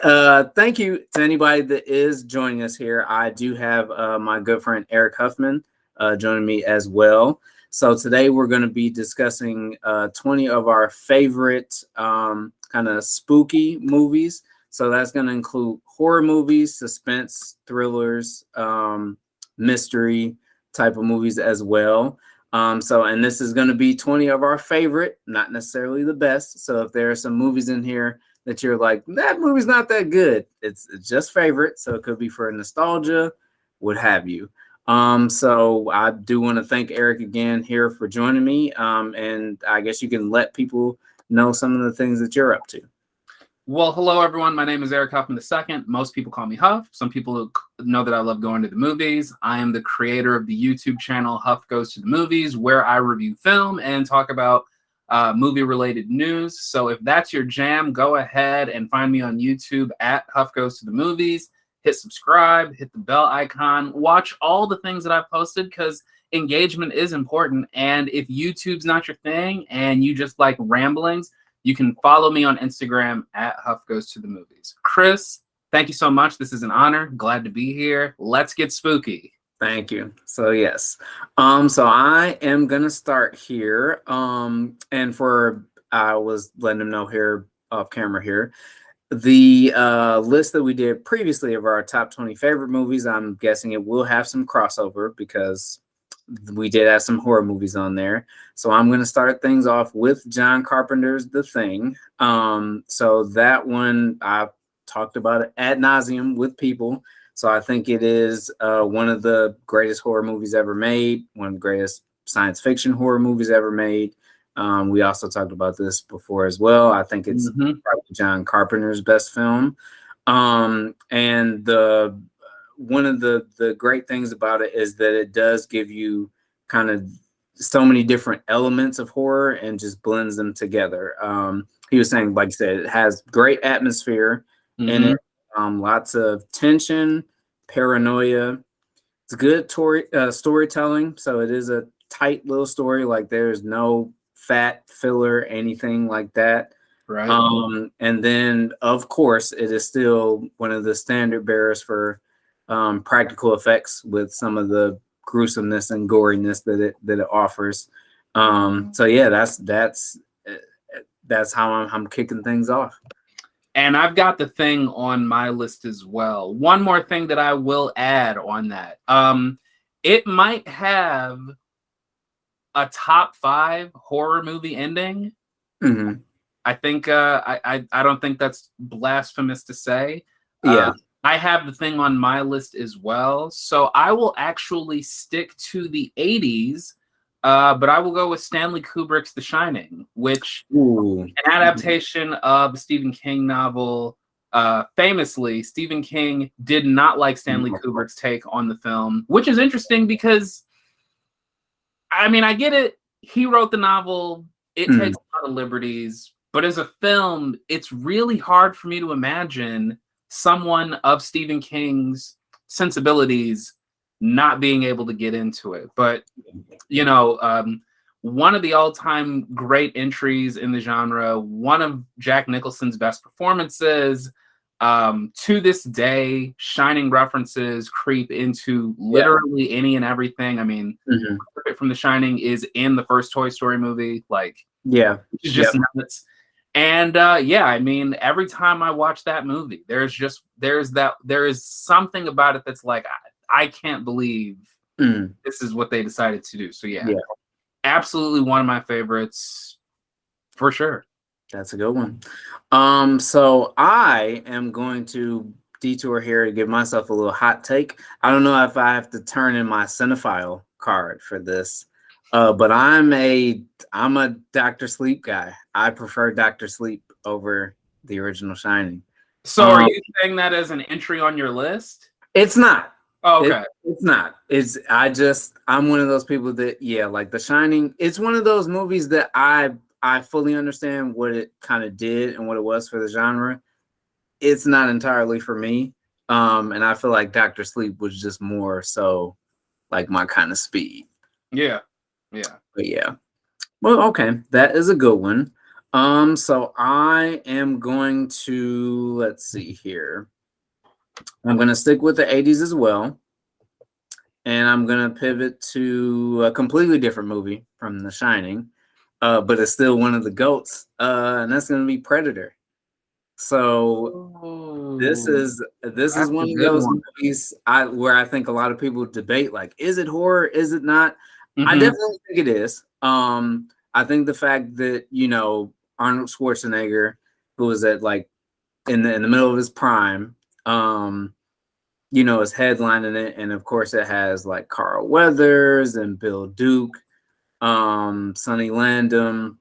Thank you to anybody that is joining us here. I do have my good friend Eric Huffman joining me as well. So today we're going to be discussing 20 of our favorite kind of spooky movies. So that's going to include horror movies, suspense, thrillers, mystery type of movies as well. And this is going to be 20 of our favorite, not necessarily the best. So if there are some movies in here that you're like, that movie's not that good, it's just favorite. So it could be for nostalgia, what have you. So I do want to thank Eric again here for joining me. And I guess you can let people know some of the things that you're up to. Well, hello, everyone. My name is Eric Huffman II. Most people call me Huff. Some people know that I love going to the movies. I am the creator of the YouTube channel Huff Goes to the Movies, where I review film and talk about movie-related news. So if that's your jam, go ahead and find me on YouTube at Huff Goes to the Movies. Hit subscribe, hit the bell icon, watch all the things that I've posted because engagement is important. And if YouTube's not your thing and you just like ramblings, you can follow me on Instagram at Huff Goes to the Movies. Chris, thank you so much. This is an honor. Glad to be here. Let's get spooky. Thank you. So yes. So I am gonna start here. And I was letting them know here off camera here. The list that we did previously of our top 20 favorite movies, I'm guessing it will have some crossover because we did have some horror movies on there. So I'm going to start things off with John Carpenter's The Thing. So that one, I've talked about it ad nauseum with people. So I think it is one of the greatest horror movies ever made, one of the greatest science fiction horror movies ever made. We also talked about this before as well. I think it's probably John Carpenter's best film. And one of the great things about it is that it does give you kind of so many different elements of horror and just blends them together. He was saying, like I said, it has great atmosphere in it, lots of tension, paranoia. It's good storytelling. So it is a tight little story. Like there's no fat filler, anything like that. Right. And then, of course, it is still one of the standard bearers for practical effects with some of the gruesomeness and goriness that it offers. So yeah, that's how I'm kicking things off. And I've got The Thing on my list as well. One more thing that I will add on that. It might have a top 5 horror movie ending. I think I don't think that's blasphemous to say. Yeah. I have The Thing on my list as well. So I will actually stick to the 80s, but I will go with Stanley Kubrick's The Shining, which an adaptation of the Stephen King novel. Famously, Stephen King did not like Stanley Kubrick's take on the film, which is interesting because, I mean, I get it. He wrote the novel. It takes a lot of liberties. But as a film, it's really hard for me to imagine someone of Stephen King's sensibilities not being able to get into it. But, you know, one of the all-time great entries in the genre, one of Jack Nicholson's best performances. To this day, Shining references creep into literally any and everything. I mean, from The Shining is in the first Toy Story movie. Like, it's just nuts. And I mean, every time I watch that movie, there is something about it that's like, I can't believe this is what they decided to do. So absolutely one of my favorites for sure. That's a good one. So I am going to detour here to give myself a little hot take. I don't know if I have to turn in my cinephile card for this. But I'm a Dr. Sleep guy. I prefer Dr. Sleep over the original Shining. So are you saying that as an entry on your list? It's not. Oh, okay. It's not. I'm one of those people that, like The Shining, it's one of those movies that I fully understand what it kind of did and what it was for the genre. It's not entirely for me. And I feel like Dr. Sleep was just more so like my kind of speed. Yeah. But well, okay, that is a good one. So I am going to, let's see here. I'm going to stick with the 80s as well. And I'm going to pivot to a completely different movie from The Shining, but it's still one of the GOATs, and that's going to be Predator. So this Oh, is this is that's a one of good those one. movies where I think a lot of people debate, like, is it horror? Is it not? I Mm-hmm. definitely think it is. I think the fact that, Arnold Schwarzenegger, who was at like in the middle of his prime, is headlining it, and of course it has like Carl Weathers and Bill Duke, Sonny Landham,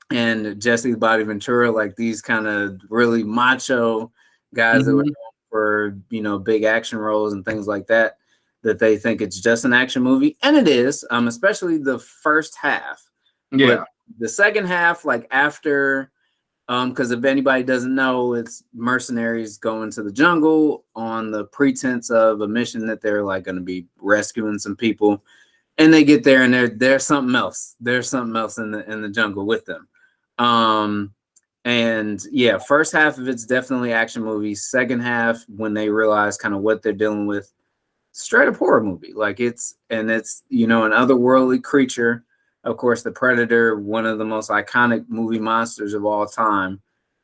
and Jesse Bobby Ventura, like these kind of really macho guys that were Mm-hmm. known for, big action roles and things like that, that they think it's just an action movie. And it is, especially the first half. But Yeah. the second half, like after, because if anybody doesn't know, it's mercenaries going to the jungle on the pretense of a mission that they're like going to be rescuing some people. And they get there and there's something else. There's something else in the jungle with them. Um, and yeah, first half of it's definitely action movie. Second half, when they realize kind of what they're dealing with, straight up horror movie. Like it's an otherworldly creature. Of course, the Predator, one of the most iconic movie monsters of all time.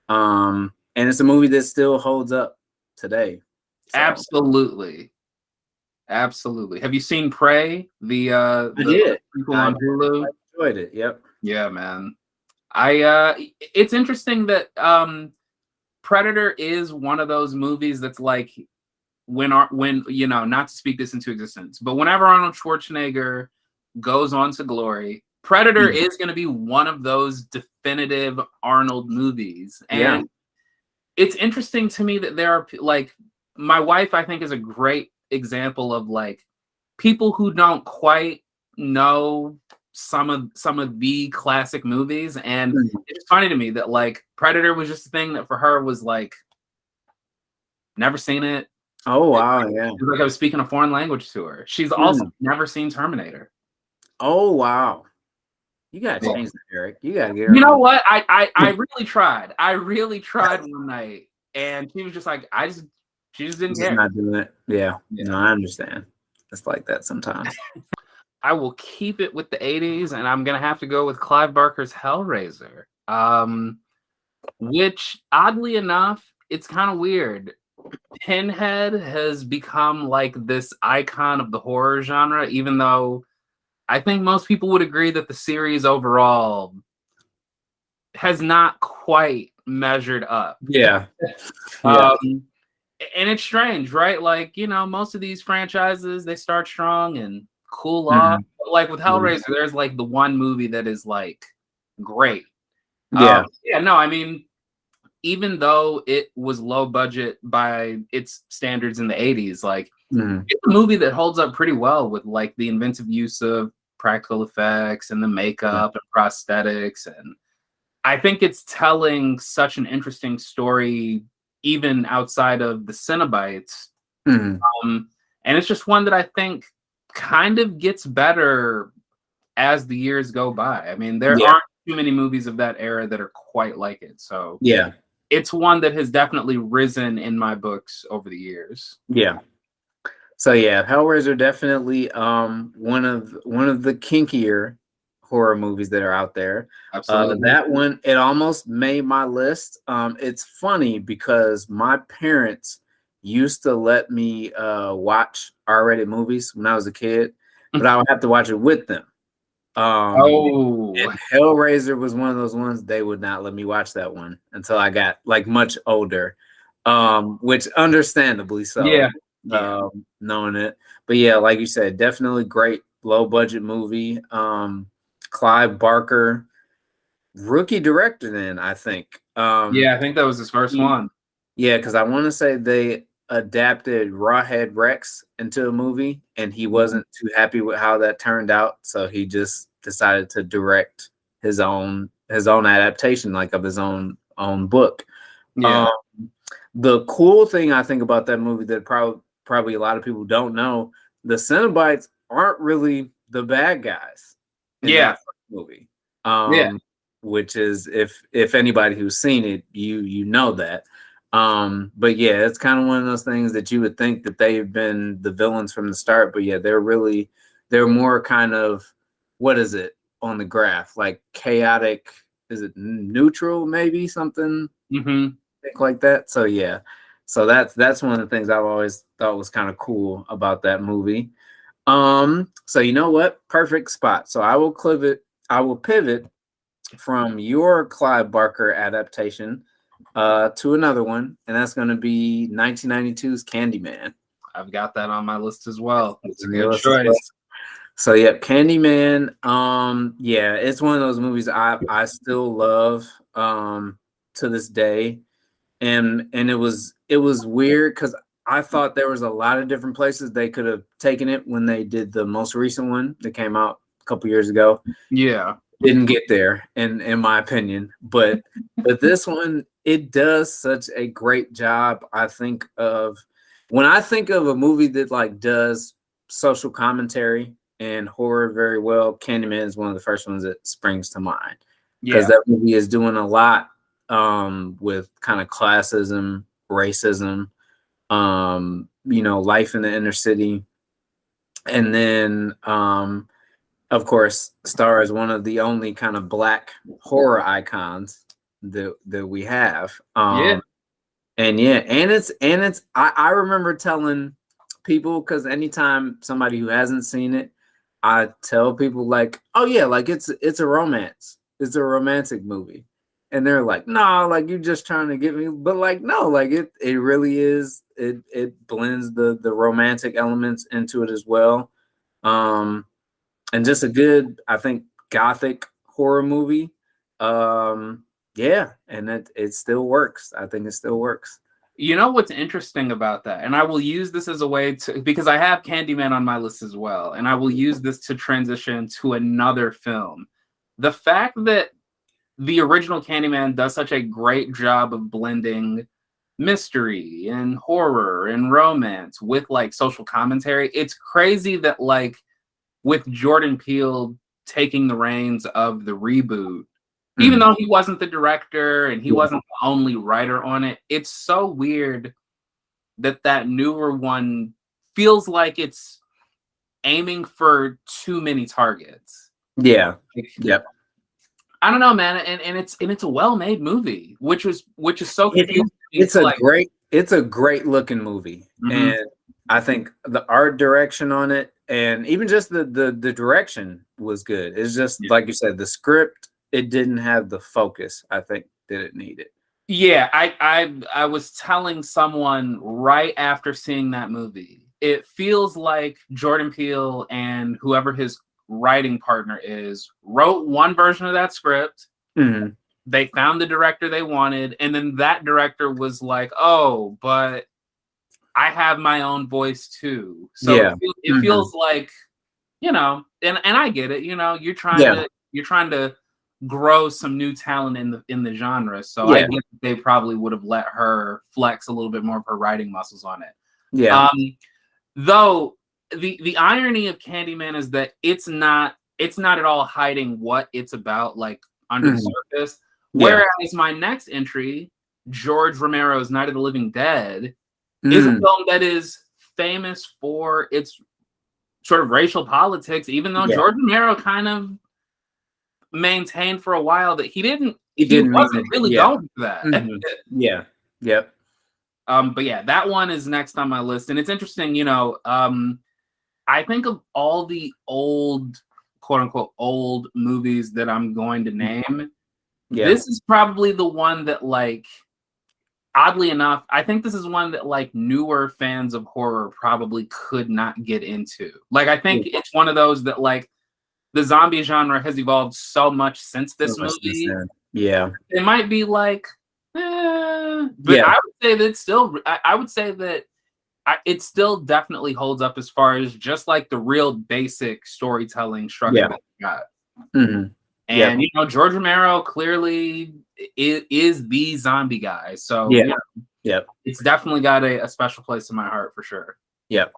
And it's a movie that still holds up today. So Absolutely. Absolutely. Have you seen Prey? I The did. people I on Hulu? enjoyed it. Yep. Yeah, man. It's interesting that Predator is one of those movies that's like when not to speak this into existence, but whenever Arnold Schwarzenegger goes on to glory, Predator Mhm. is going to be one of those definitive Arnold movies. Yeah. And it's interesting to me that there are like my wife, I think, is a great example of like people who don't quite know some of the classic movies. And Mhm. it's funny to me that like Predator was just a thing that for her was like never seen it. Oh It wow, yeah. was like I was speaking a foreign language to her. She's also Mm. never seen Terminator. Oh wow. You gotta Yeah. change that, Eric. You gotta get her You know on. what? I really tried. I really tried one night, and she was just like, she just didn't Just care. not doing it. Yeah. Yeah. No, I understand. It's like that sometimes. I will keep it with the 80s, and I'm gonna have to go with Clive Barker's Hellraiser. Which oddly enough, it's kind of weird. Pinhead has become like this icon of the horror genre, even though I think most people would agree that the series overall has not quite measured up. Yeah. Yeah. Um, and it's strange, right? Like, most of these franchises, they start strong and cool off. Mhm. But like with Yeah. Hellraiser, there's like the one movie that is like great. Yeah. Yeah, no, I mean, even though it was low budget by its standards in the 80s, like Mhm. it's a movie that holds up pretty well with like the inventive use of practical effects and the Yeah. makeup and prosthetics. And I think it's telling such an interesting story, even outside of the Cenobites. Mhm. And it's just one that I think kind of gets better as the years go by. I mean, there Yeah. aren't too many movies of that era that are quite like it. So Yeah. it's one that has definitely risen in my books over the years. Yeah. So yeah, Hellraiser definitely one of the kinkier horror movies that are out there. Absolutely. That one, it almost made my list. It's funny because my parents used to let me watch R-rated movies when I was a kid, but I would have to watch it with them. Oh, And Hellraiser was one of those ones they would not let me watch that one until I got like much older, which understandably so, yeah. Yeah. knowing it. But yeah, like you said, definitely great low budget movie. Clive Barker, rookie director, then I think. Yeah, I think that was his first one. Yeah, because I want to say they adapted Rawhead Rex into a movie, and he wasn't too happy with how that turned out, so he just decided to direct his own adaptation, like of his own book. Yeah. Um, the cool thing I think about that movie that probably a lot of people don't know, the Cenobites aren't really the bad guys in Yeah. that movie. Yeah. which is if anybody who's seen it, you know that. But yeah, it's kind of one of those things that you would think that they've been the villains from the start, but yeah, they're more kind of, what is it on the graph, like chaotic, is it neutral, maybe something like that. So yeah, so that's one of the things I've always thought was kind of cool about that movie. So you know what? Perfect spot. So I will pivot from your Clive Barker adaptation to another one, and that's going to be 1992's Candyman. I've got that on my list as well. It's a On good your list as well. choice. So yeah, Candyman. Yeah, it's one of those movies I still love to this day, and it was weird because I thought there was a lot of different places they could have taken it when they did the most recent one that came out a couple years ago. Yeah. Didn't get there in my opinion, but this one, it does such a great job. I think of when I think of a movie that like does social commentary and horror very well, Candyman is one of the first ones that springs to mind, because that movie is doing a lot with kind of classism, racism, you know, life in the inner city, and then of course, stars one of the only kind of Black horror icons that we have. And yeah, and it's I remember telling people, because anytime somebody who hasn't seen it, I tell people like, oh yeah, like it's a romance. It's a romantic movie. And they're like, no, like you're just trying to get me. But like, no, like it really is. It blends the romantic elements into it as well. And just a good, I think, gothic horror movie. Yeah, and it still works. I think it still works. You know what's interesting about that, and I will use this as a way to, because I have Candyman on my list as well, and I will use this to transition to another film. The fact that the original Candyman does such a great job of blending mystery and horror and romance with like social commentary. It's crazy that like with Jordan Peele taking the reins of the reboot, even though he wasn't the director and he wasn't the only writer on it, it's so weird that that newer one feels like it's aiming for too many targets. Yeah. Yep. I don't know, man, and it's a well-made movie, which is so confusing. It's a great looking movie, and I think the art direction on it, and even just the direction was good. It's just like you said, the script, it didn't have the focus I think that it needed. Yeah, I was telling someone right after seeing that movie, it feels like Jordan Peele and whoever his writing partner is wrote one version of that script. They found the director they wanted, and then that director was like, oh, but I have my own voice too. So yeah. It feels like, you know, and I get it, you know, you're trying to grow some new talent in the genre. So I get they probably would have let her flex a little bit more of her writing muscles on it. Yeah. Though the irony of Candyman is that it's not at all hiding what it's about, like under the surface. Whereas my next entry, George Romero's Night of the Living Dead, is a film that is famous for its sort of racial politics, even though George Romero kind of maintained for a while that he wasn't really going for that. Yeah. Yep. But yeah, that one is next on my list. And it's interesting, you know, I think of all the old, quote unquote, old movies that I'm going to name. This is probably the one that, like, oddly enough, I think this is one that like newer fans of horror probably could not get into. Like, I think it's one of those that like the zombie genre has evolved so much since this movie. Yeah. It might be like, but I would say that it's still, I would say that it still definitely holds up as far as just like the real basic storytelling structure that we got. And you know, George Romero clearly is the zombie guy. So it's definitely got a special place in my heart for sure. Yep.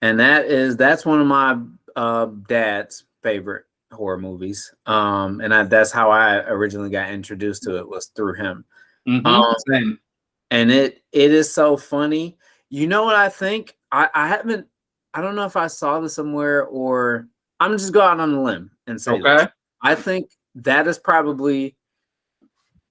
And that's one of my dad's favorite horror movies. That's how I originally got introduced to it, was through him. Same. And it is so funny. You know what I think? I haven't, I don't know if I saw this somewhere, or I'm just go out on a limb and say this. I think that is probably,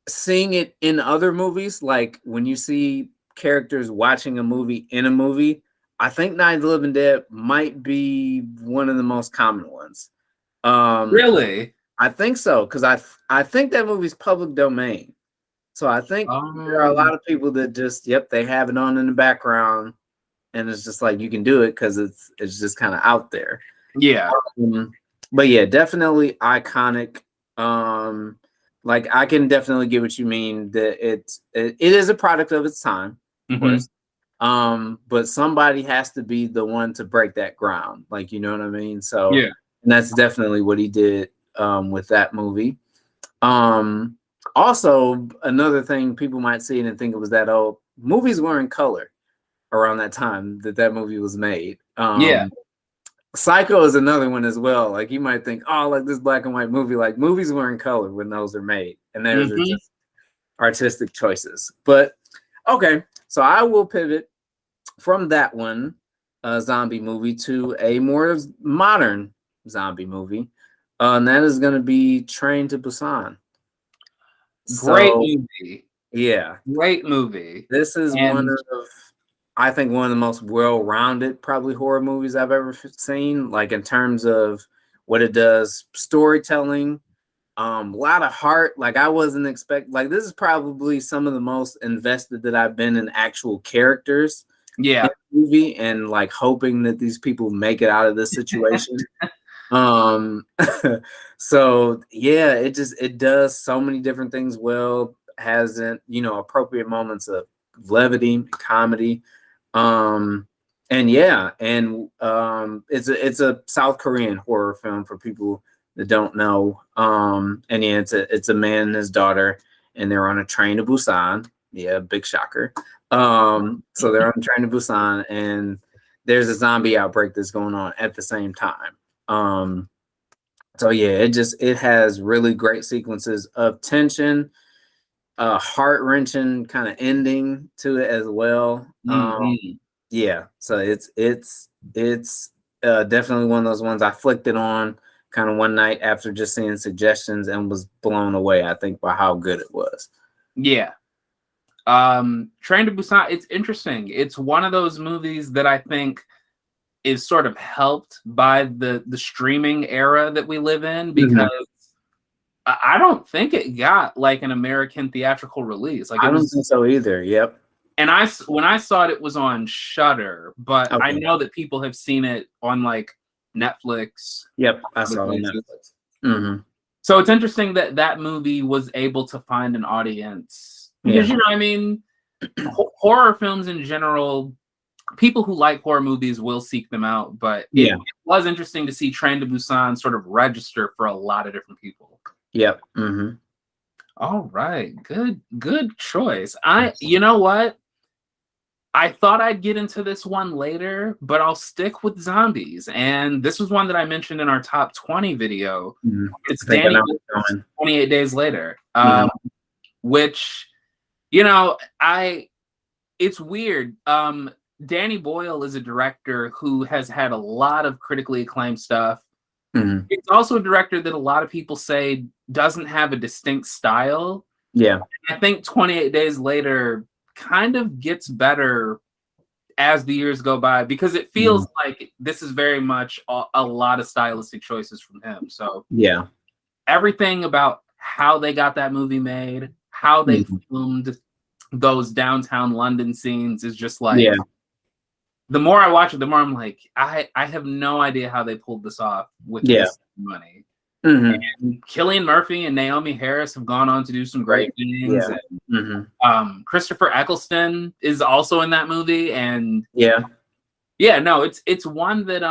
seeing it in other movies, like when you see characters watching a movie in a movie, I think Night of the Living Dead might be one of the most common ones. Really? I think so, because I think that movie's public domain. So I think there are a lot of people that just, yep, they have it on in the background, and it's just like you can do it because it's just kind of out there. Yeah. But yeah, definitely iconic. Like I can definitely get what you mean, that it is a product of its time, of course. But somebody has to be the one to break that ground, like, you know what I mean? So yeah, and that's definitely what he did with that movie. Also, another thing people might see it and think it was that old. Movies were in color around that time that movie was made. yeah. Psycho is another one as well. Like you might think, oh, like this black and white movie. Like movies were in color when those are made, and those are just artistic choices. But okay, so I will pivot from that one zombie movie to a more modern zombie movie, and that is going to be Train to Busan. Great movie. Yeah, great movie. This is I think one of the most well-rounded probably horror movies I've ever seen, like in terms of what it does, storytelling, a lot of heart. Like I wasn't like this is probably some of the most invested that I've been in actual characters in the movie, and like hoping that these people make it out of this situation. So yeah, it does so many different things well, has appropriate moments of levity, comedy. And yeah, and it's a South Korean horror film for people that don't know. And yeah, it's a man and his daughter, and they're on a train to Busan. Yeah, big shocker. So they're on a train to Busan, and there's a zombie outbreak that's going on at the same time. So yeah, it has really great sequences of tension, heart-wrenching kind of ending to it as well. Yeah, so it's definitely one of those ones I flicked it on kind of one night after just seeing suggestions and was blown away, I think, by how good it was. Yeah. Train to Busan, it's interesting. It's one of those movies that I think is sort of helped by the streaming era that we live in, because I don't think it got like an American theatrical release. Like I don't think so either. Yep. And when I saw it was on Shudder, but I know that people have seen it on like Netflix. Yep, I saw it on Netflix. So it's interesting that movie was able to find an audience, because I mean, horror films in general, people who like horror movies will seek them out. But it was interesting to see Train to Busan sort of register for a lot of different people. Yep. All right, good choice. You know what? I thought I'd get into this one later, but I'll stick with zombies. And this was one that I mentioned in our top 20 video. It's Danny Boyle's 28 Days Later, which, it's weird. Danny Boyle is a director who has had a lot of critically acclaimed stuff. It's also a director that a lot of people say doesn't have a distinct style. Yeah. I think 28 Days Later kind of gets better as the years go by, because it feels like this is very much a lot of stylistic choices from him. So yeah, everything about how they got that movie made, how they filmed those downtown London scenes is just like, the more I watch it, the more I'm like, I have no idea how they pulled this off with this money. And Cillian Murphy and Naomi Harris have gone on to do some great things. And, Christopher Eccleston is also in that movie, and no, it's one that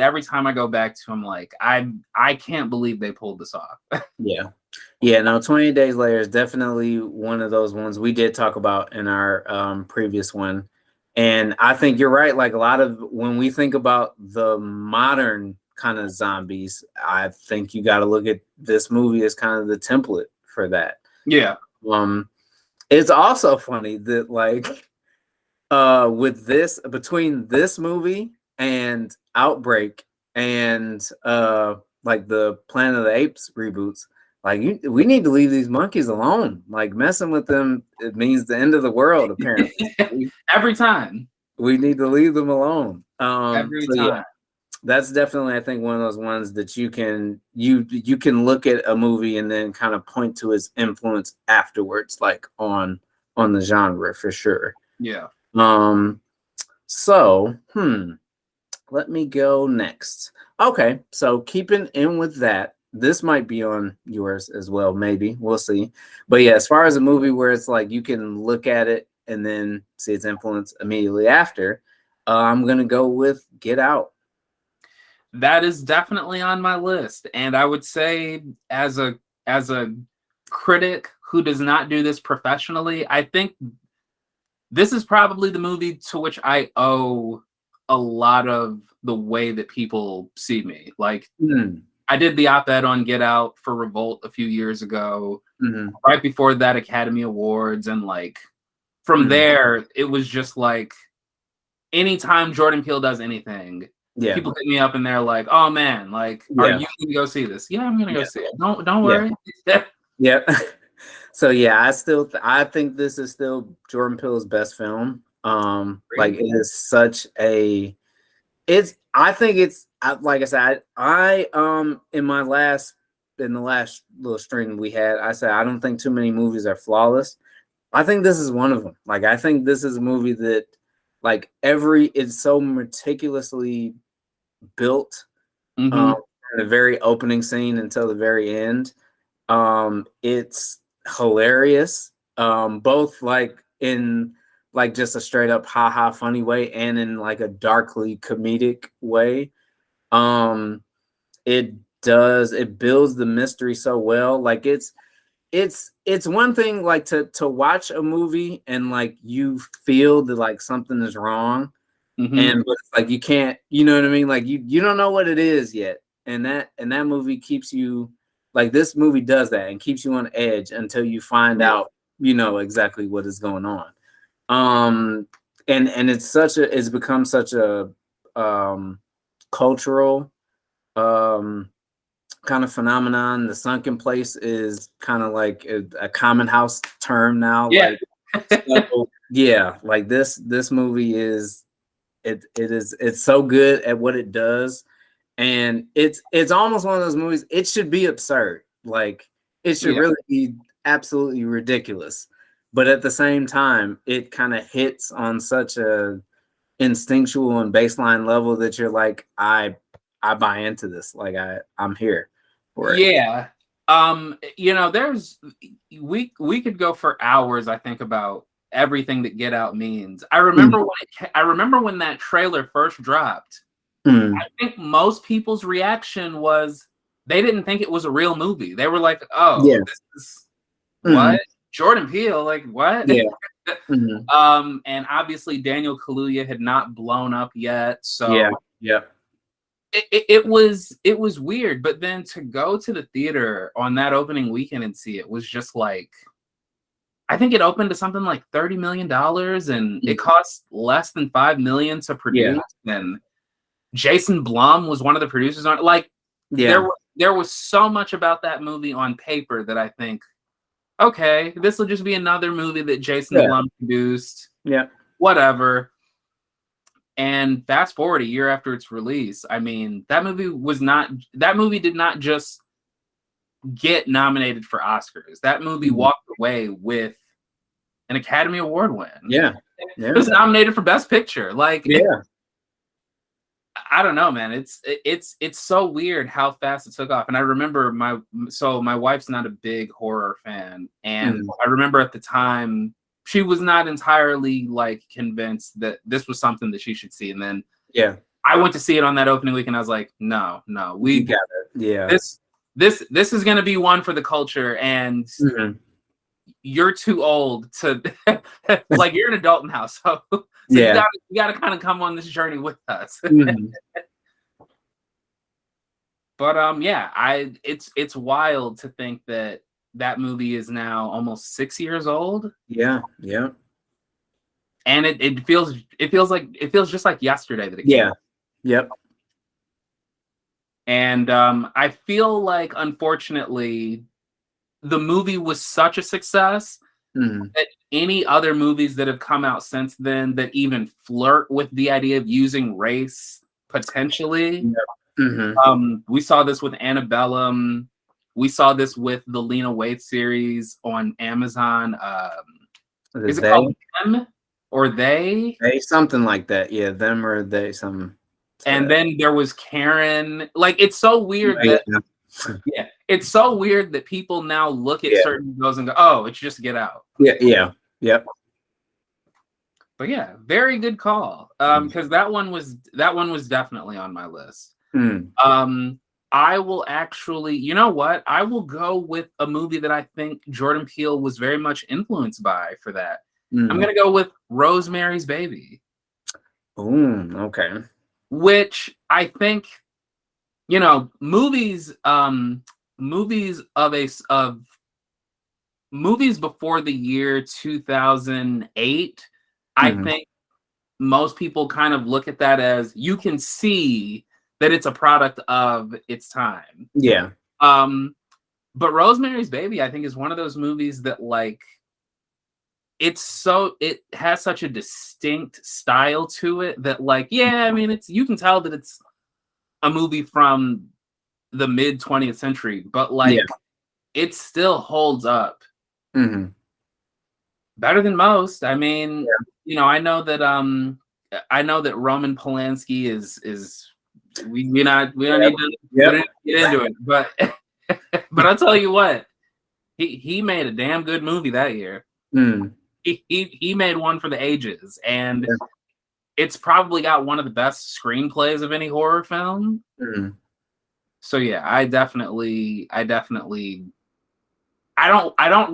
every time I go back to, I'm like, I can't believe they pulled this off. No, 20 Days Later is definitely one of those ones we did talk about in our previous one. And I think you're right. Like a lot of when we think about the modern kind of zombies, I think you got to look at this movie as kind of the template for that. Yeah. It's also funny that like with this, between this movie and Outbreak and like the Planet of the Apes reboots, like we need to leave these monkeys alone. Like messing with them, it means the end of the world. Apparently, Every time. we need to leave them alone. Every So time. yeah, that's definitely, I think, one of those ones that you can look at a movie and then kind of point to its influence afterwards, like on the genre for sure. Yeah. So let me go next. Okay, so keeping in with that, this might be on yours as well, maybe. We'll see. But yeah, as far as a movie where it's like you can look at it and then see its influence immediately after, I'm gonna go with Get Out. That is definitely on my list. And I would say as a critic who does not do this professionally, I think this is probably the movie to which I owe a lot of the way that people see me. Like I did the op-ed on Get Out for Revolt a few years ago, right before that Academy Awards. And like from there, it was just like anytime Jordan Peele does anything, people hit me up and they're like, "Oh man, like, are you gonna go see this?" Yeah, I'm gonna go see it. Don't worry. Yeah. So yeah, I think this is still Jordan Peele's best film. Like it is such a, I think it's like I said, I in the last little string we had, I said I don't think too many movies are flawless. I think this is one of them. Like I think this is a movie that like it's so meticulously built in the very opening scene until the very end. It's hilarious, both like in like just a straight up haha funny way and in like a darkly comedic way. It builds the mystery so well. Like it's one thing like to watch a movie and like you feel that like something is wrong, and but like you can't, you know what I mean? Like you don't know what it is yet, and that movie keeps you, like this movie does that and keeps you on edge until you find out, you know, exactly what is going on. And it's become such a cultural kind of phenomenon. The sunken place is kind of like a common house term now. Yeah. Like, so, yeah, like this movie is it's so good at what it does, and it's almost one of those movies. It should be absurd, like it should really be absolutely ridiculous, but at the same time, it kind of hits on such a instinctual and baseline level that you're like, I buy into this. Like I'm here for it. Yeah. You know, we could go for hours, I think, about everything that Get Out means. I remember when that trailer first dropped. I think most people's reaction was they didn't think it was a real movie. They were like, "Oh, this is what? Jordan Peele, like what?" Yeah. And obviously Daniel Kaluuya had not blown up yet, so it was weird. But then to go to the theater on that opening weekend and see it was just like, I think it opened to something like $30 million, and it cost less than $5 million to produce. And Jason Blum was one of the producers on it. Like, there was so much about that movie on paper that I think, okay, this will just be another movie that Jason Blum produced. Yeah. Whatever. And fast forward a year after its release, I mean, that movie did not just get nominated for Oscars. That movie walked away with an Academy Award win. Yeah. It was nominated for Best Picture. Like, I don't know, man. It's so weird how fast it took off. And I remember my wife's not a big horror fan, and I remember at the time she was not entirely like convinced that this was something that she should see. And then I went to see it on that opening week, and I was like, no, we got it. Yeah, this is gonna be one for the culture, and you're too old to like, you're an adult now, so you gotta kind of come on this journey with us. But yeah, it's wild to think that that movie is now almost 6 years old. Yeah, yeah. And it feels just like yesterday that it came Yeah. out. Yep. And I feel like, unfortunately, the movie was such a success Mhm. that any other movies that have come out since then that even flirt with the idea of using race potentially. Yep. Mhm. We saw this with Annabellum. We saw this with the Lena Waithe series on Amazon. Is it called Them or They? They something like that. Yeah, them or they some. And then there was Karen. Like, it's so weird Yeah. that it's so weird that people now look at Yeah. certain shows and go, "Oh, it's just Get Out." Yeah. Yeah. Yep. But yeah, very good call. Because that one was definitely on my list. Mm. I will actually, you know what? I will go with a movie that I think Jordan Peele was very much influenced by for that. I'm gonna go with Rosemary's Baby. Ooh, okay. Which I think, movies movies before the year 2008, I think most people kind of look at that as, you can see that it's a product of its time. Yeah. But Rosemary's Baby, I think, is one of those movies that, like, it has such a distinct style to it that, like, yeah, I mean, you can tell that it's a movie from the mid 20th century, but like, it still holds up better than most. I mean, I know that Roman Polanski is we don't need to get into it, but but I'll tell you what, he made a damn good movie that year. He made one for the ages, and it's probably got one of the best screenplays of any horror film. So yeah, I don't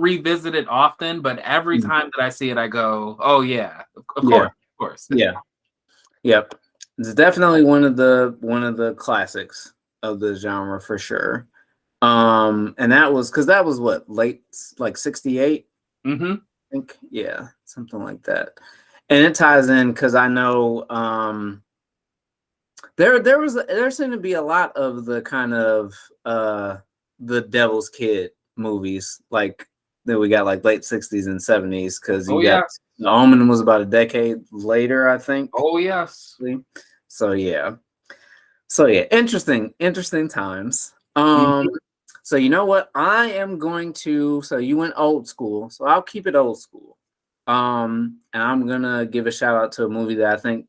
revisit it often, but every time that I see it, I go, "Oh yeah, of course." Yeah. Yep. It's definitely one of the classics of the genre for sure. And that was what, late, like 68? I think. Yeah, something like that. And it ties in because I know there seemed to be a lot of the kind of the Devil's Kid movies, like that we got, like late 60s and 70s, because The Omen was about a decade later, I think. Oh yes. So yeah. Interesting times. So you know what? I am going to, so you went old school, so I'll keep it old school. And I'm gonna give a shout out to a movie that I think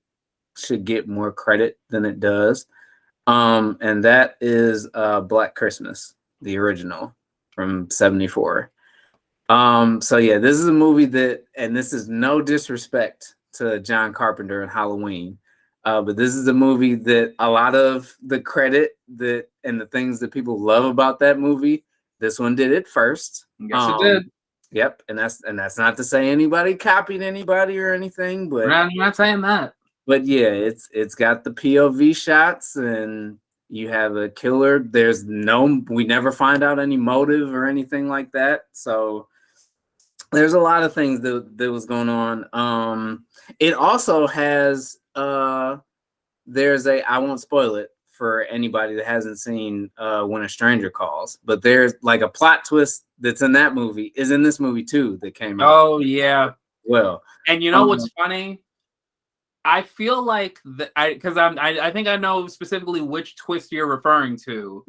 should get more credit than it does. And that is Black Christmas, the original from 74. So yeah, this is a movie that, and this is no disrespect to John Carpenter and Halloween, but this is a movie that a lot of the credit that and the things that people love about that movie, this one did it first. Yes, it did. Yep, and that's not to say anybody copied anybody or anything, but I'm not saying that. But yeah, it's got the POV shots, and you have a killer. We never find out any motive or anything like that. So there's a lot of things that was going on. It also has I won't spoil it for anybody that hasn't seen When a Stranger Calls, but there's like a plot twist that's in that movie is in this movie too that came out. Oh yeah. Well, and you know what's funny? I feel like I think I know specifically which twist you're referring to.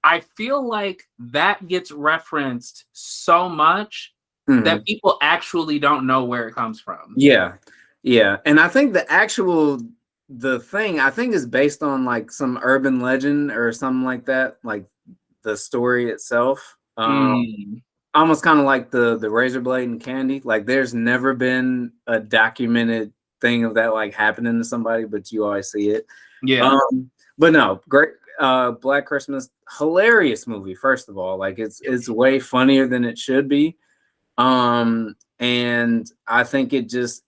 I feel like that gets referenced so much that people actually don't know where it comes from. Yeah. And I think the thing I think is based on like some urban legend or something like that, like the story itself. Almost kind of like the razor blade and candy. Like there's never been a documented thing of that like happening to somebody, but you always see it. Yeah. But no, great. Black Christmas, hilarious movie. First of all, like it's way funnier than it should be. And I think it's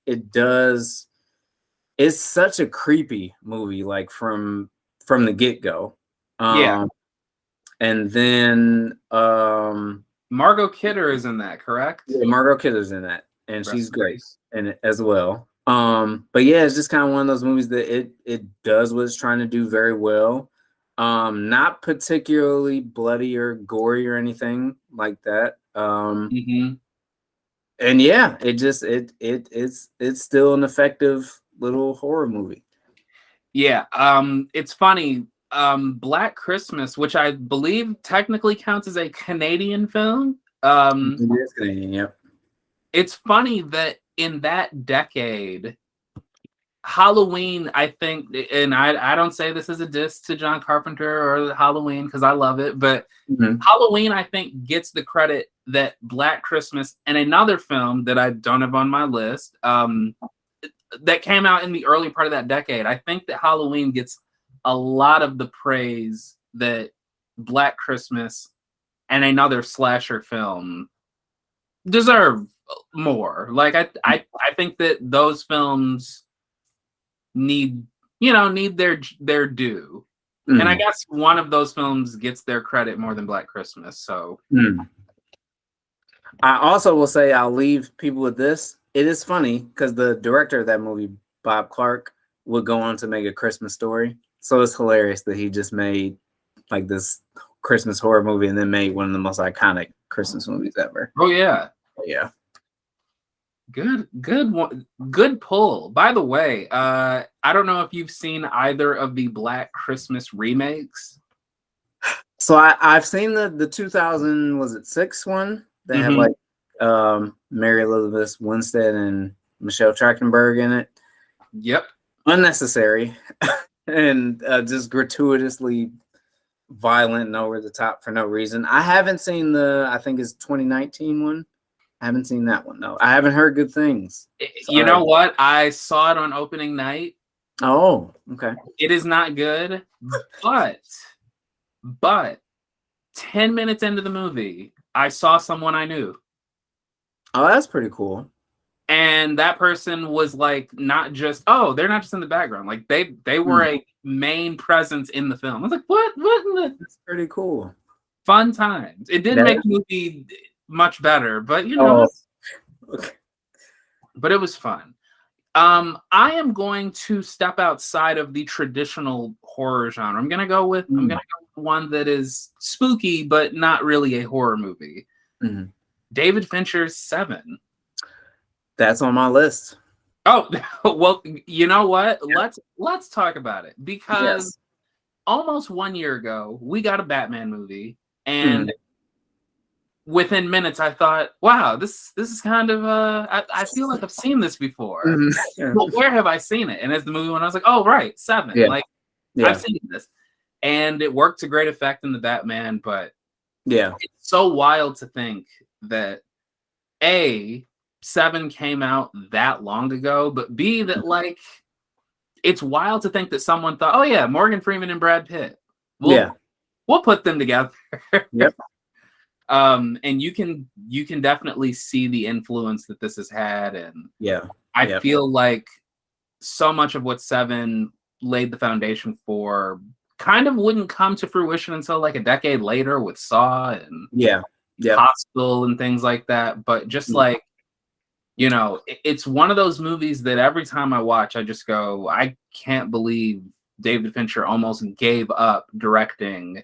such a creepy movie, like from the get-go. And then Margot Kidder is in that, correct? yeah, Margot Kidder's in that, and Rest she's in great peace. in it as well. But yeah, it's just kind of one of those movies that it does what it's trying to do very well. Not particularly bloody or gory or anything like that. Mm-hmm. And yeah, it's still an effective little horror movie. Yeah, it's funny. Black Christmas, which I believe technically counts as a Canadian film. It is Canadian, yep. It's funny that in that decade, Halloween, I think, and I don't say this as a diss to John Carpenter or Halloween because I love it, but Mhm. Halloween, I think, gets the credit that Black Christmas and another film that I don't have on my list, that came out in the early part of that decade. I think that Halloween gets a lot of the praise that Black Christmas and another slasher film deserve more. Like I think that those films need need their due. And I Mhm. guess one of those films gets their credit more than Black Christmas. So Mhm. I also will say I'll leave people with this. It is funny because the director of that movie, Bob Clark, would go on to make A Christmas Story. So it's hilarious that he just made like this Christmas horror movie and then made one of the most iconic Christmas movies ever. oh yeah. Yeah. Good one. Good pull. By the way, I don't know if you've seen either of the Black Christmas remakes. So I've seen the 2000 was it 6 one that had Mm-hmm. like Mary Elizabeth Winstead and Michelle Trachtenberg in it. Yep. Unnecessary and just gratuitously violent and over the top for no reason. I haven't seen I think it's 2019 one. I haven't seen that one though. I haven't heard good things. You Sorry. know what? I saw it on opening night. Oh, okay. It is not good, but 10 minutes into the movie, I saw someone I knew. Oh, that's pretty cool. And that person was like not just they're not just in the background. Like they were a main presence in the film. I was like, what in the That's pretty cool. fun times. It didn't That, make the movie much better, but oh, okay. but it was fun. I am going to step outside of the traditional horror genre. I'm gonna go with one that is spooky, but not really a horror movie. Mm-hmm. David Fincher's Seven. That's on my list. Oh, well, you know what? Let's talk about it because almost 1 year ago we got a Batman movie, and within minutes I thought, wow, this is kind of I feel like I've seen this before. Mm-hmm. Well, where have I seen it? And as the movie went, I was like, oh right, Seven. Yeah. Like Yeah. I've seen this, and it worked to great effect in the Batman. But yeah, it's so wild to think that Seven came out that long ago, but B, that like it's wild to think that someone thought, oh yeah, Morgan Freeman and Brad Pitt. We'll put them together. Yep. And you can definitely see the influence that this has had, and I feel like so much of what Seven laid the foundation for kind of wouldn't come to fruition until like a decade later with Saw and Hostel and things like that. But just like, you know, it's one of those movies that every time I watch, I just go, I can't believe David Fincher almost gave up directing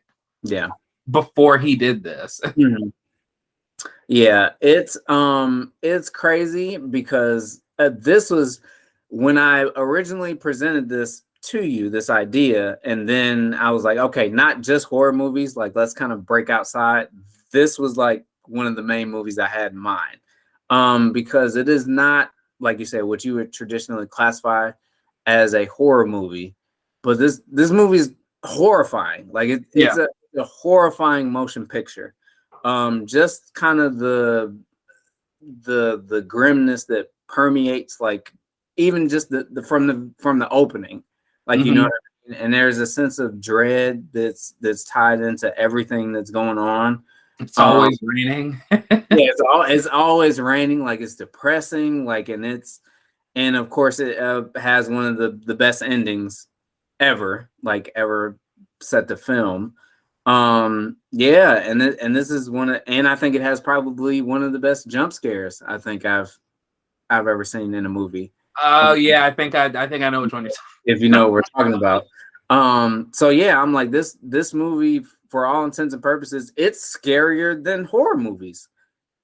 before he did this. Yeah, it's crazy because this was when I originally presented this to you, this idea, and then I was like, okay, not just horror movies, like let's kind of break outside. This was like one of the main movies I had in mind. Because it is not, like you said, what you would traditionally classify as a horror movie, but this movie is horrifying. Like it's a horrifying motion picture. Just kind of the grimness that permeates, like even just the from the opening, like you know what I mean? And there's a sense of dread that's tied into everything that's going on. It's always raining. It's always raining. Like it's depressing. Like and of course it has one of the best endings ever, like ever set to film. Yeah, and this is and I think it has probably one of the best jump scares I think I've ever seen in a movie. Oh yeah, I know which one you're talking. If you know what we're talking about. So yeah, I'm like this movie, for all intents and purposes, it's scarier than horror movies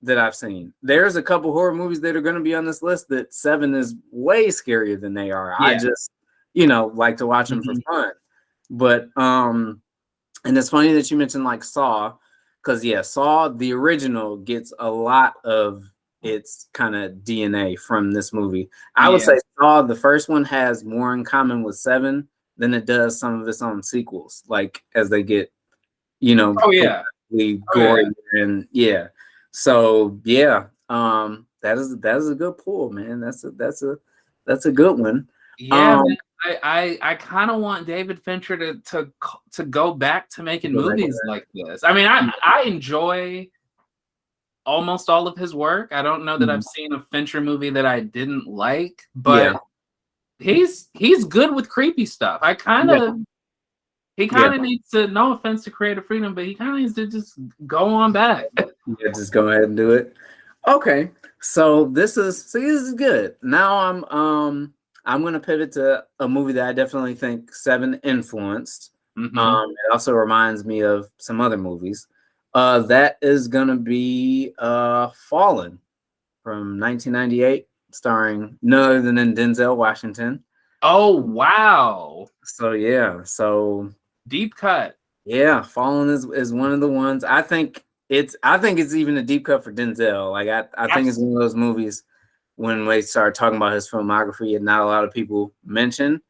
that I've seen. There's a couple horror movies that are going to be on this list that 7 is way scarier than they are. Yeah. I just, like to watch them for fun. But and it's funny that you mentioned like Saw, because yeah, Saw the original gets a lot of its kind of DNA from this movie. I would say Saw the first one has more in common with 7 than it does some of its own sequels, like as they get, gory and yeah. So yeah, that is a good pull, man. That's a good one. Yeah, man, I kind of want David Fincher to go back to making movies like this. I mean, I enjoy almost all of his work. I don't know that I've seen a Fincher movie that I didn't like, but he's good with creepy stuff. He kind of needs to, no offense to creative freedom, but he kind of needs to just go on back. Yeah, just go ahead and do it. Okay, so this is good. Now I'm gonna pivot to a movie that I definitely think 7 influenced. It also reminds me of some other movies. That is gonna be Fallen from 1998, starring none other than Denzel Washington. Oh wow! So yeah, deep cut. Yeah, Fallen is one of the ones. I think it's even a deep cut for Denzel. Like I think it's one of those movies when we start talking about his filmography and not a lot of people mention.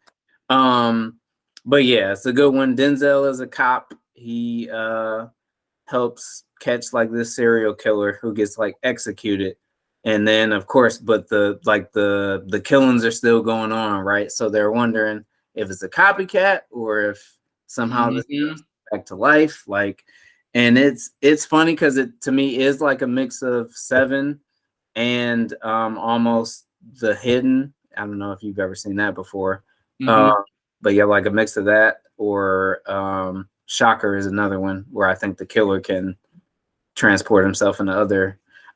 But yeah, it's a good one. Denzel is a cop. He helps catch like this serial killer who gets like executed. And then of course, but the killings are still going on, right? So they're wondering if it's a copycat or if somehow this goes back to life. Like, and it's funny because it to me is like a mix of 7 and almost The Hidden. I don't know if you've ever seen that before. But yeah, like a mix of that, or Shocker is another one where I think the killer can transport himself into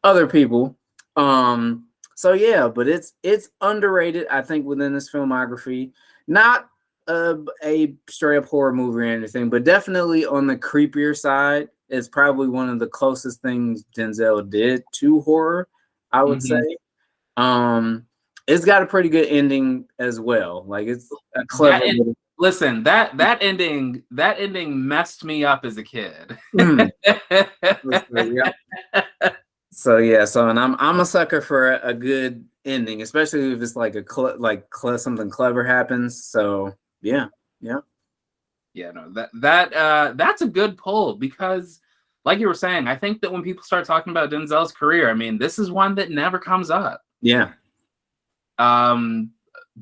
other people. So yeah, but it's underrated, I think, within this filmography. Not a straight up horror movie or anything, but definitely on the creepier side. It's probably one of the closest things Denzel did to horror, I would say. It's got a pretty good ending as well. Like it's a clever. Listen, that ending messed me up as a kid. So yeah, and I'm a sucker for a good ending, especially if it's like something clever happens. So yeah. No, that's a good pull, because like you were saying, I think that when people start talking about Denzel's career, I mean, this is one that never comes up. Yeah.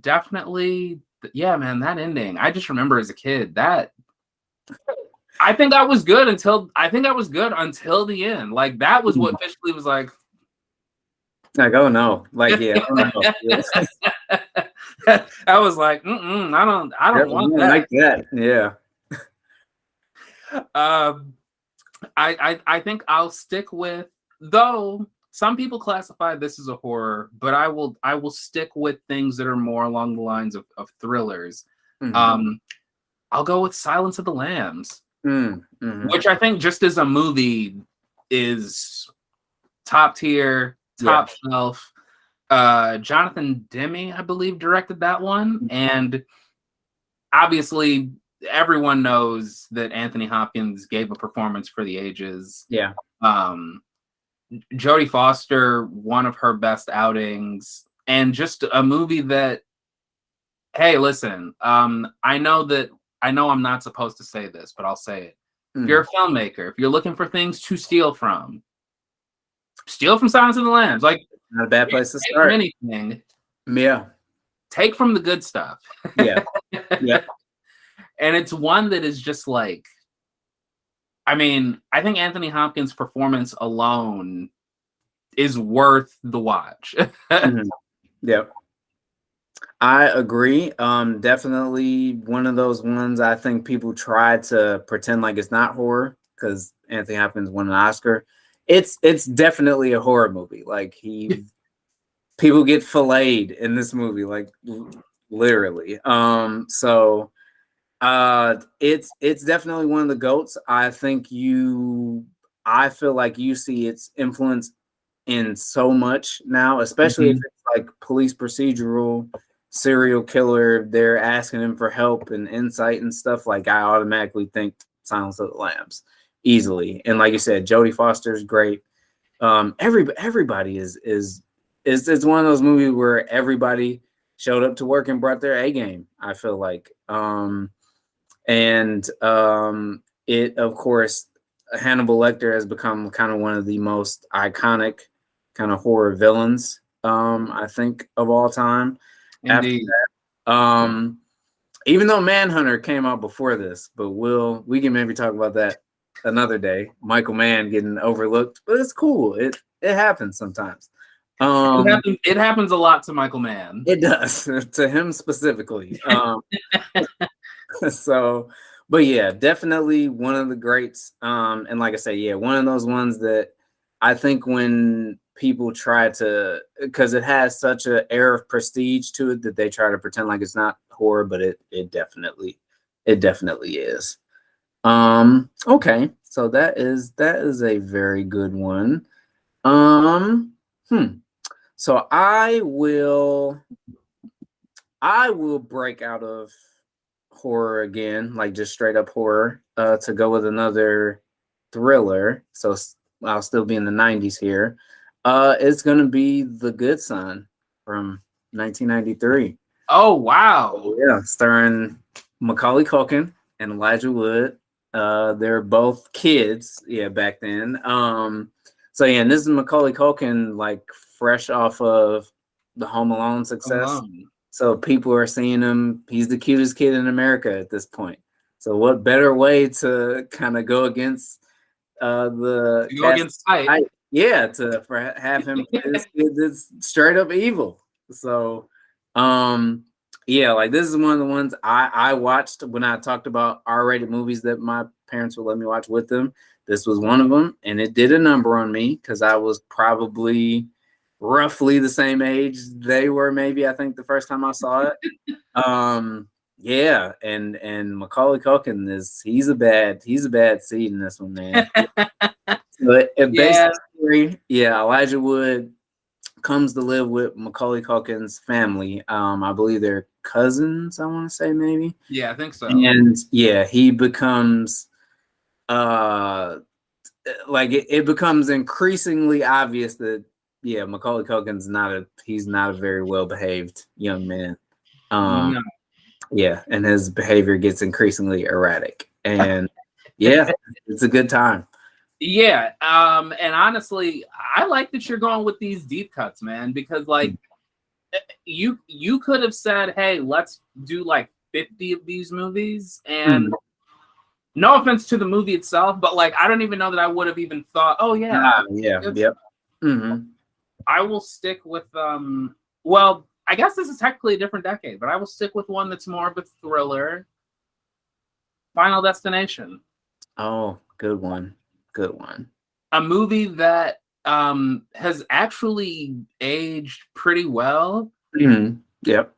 Definitely. Yeah, man, that ending. I just remember as a kid that I think I was good until the end. Like that was what officially was like, oh no. Like, yeah. I was like, I don't want that. Like that. Yeah. I think I'll stick with, though some people classify this as a horror, but I will stick with things that are more along the lines of thrillers. I'll go with Silence of the Lambs, which I think just as a movie is top tier, top shelf. Jonathan Demme, I believe, directed that one, and obviously everyone knows that Anthony Hopkins gave a performance for the ages. Yeah. Jodie Foster, one of her best outings, and just a movie that, hey, listen, I know I'm not supposed to say this, but I'll say it. If you're a filmmaker, if you're looking for things to steal from Silence of the Lambs. Like, not a bad place to start. Anything. Yeah. Take from the good stuff. Yeah. Yeah. And it's one that is just like, I mean, I think Anthony Hopkins' performance alone is worth the watch. Yeah. I agree. Definitely one of those ones I think people try to pretend like it's not horror because Anthony Hopkins won an Oscar. It's definitely a horror movie. Like people get filleted in this movie, like literally. It's definitely one of the goats. I feel like you see its influence in so much now, especially if it's like police procedural, serial killer. They're asking him for help and insight and stuff. Like I automatically think Silence of the Lambs easily. And like you said, Jodie Foster's great. Everybody is it's one of those movies where everybody showed up to work and brought their A game. I feel like, it of course Hannibal Lecter has become kind of one of the most iconic kind of horror villains, I think, of all time. Indeed. Even though Manhunter came out before this, but we can maybe talk about that another day. Michael Mann getting overlooked, but it's cool. It happens sometimes. It happens a lot to Michael Mann. It does to him specifically. So, but yeah, definitely one of the greats. And like I said, yeah, one of those ones that I think when people try to, because it has such an air of prestige to it that they try to pretend like it's not horror, but it definitely is. Okay, so that is a very good one. So I will break out of horror again, like just straight up horror, to go with another thriller. So I'll still be in the 90s here. It's gonna be The Good Son from 1993. Oh wow! Yeah, starring Macaulay Culkin and Elijah Wood. They're both kids, yeah, back then. So yeah, and this is Macaulay Culkin, like fresh off of the Home Alone success. So people are seeing him. He's the cutest kid in America at this point. So what better way to kind of go against the to go against type? Yeah, have him play this kid that's straight up evil. So, yeah, like this is one of the ones I watched when I talked about R-rated movies that my parents would let me watch with them. This was one of them, and it did a number on me because I was probably roughly the same age they were. Maybe I think the first time I saw it. Yeah, and Macaulay Culkin he's a bad seed in this one, man. But basically, yeah, Elijah Wood comes to live with Macaulay Culkin's family. I believe they're cousins, I want to say maybe. Yeah, I think so. And yeah, he becomes like it becomes increasingly obvious that yeah, Macaulay Culkin's not a very well behaved young man. No. Yeah, and his behavior gets increasingly erratic. And yeah, it's a good time. Yeah, and honestly, I like that you're going with these deep cuts, man, because like you could have said, "Hey, let's do like 50 of these movies," and no offense to the movie itself, but like I don't even know that I would have even thought, "Oh yeah, yep." I will stick with well, I guess this is technically a different decade, but I will stick with one that's more of a thriller. Final Destination. Oh, good one. Good one. A movie that has actually aged pretty well. Yep.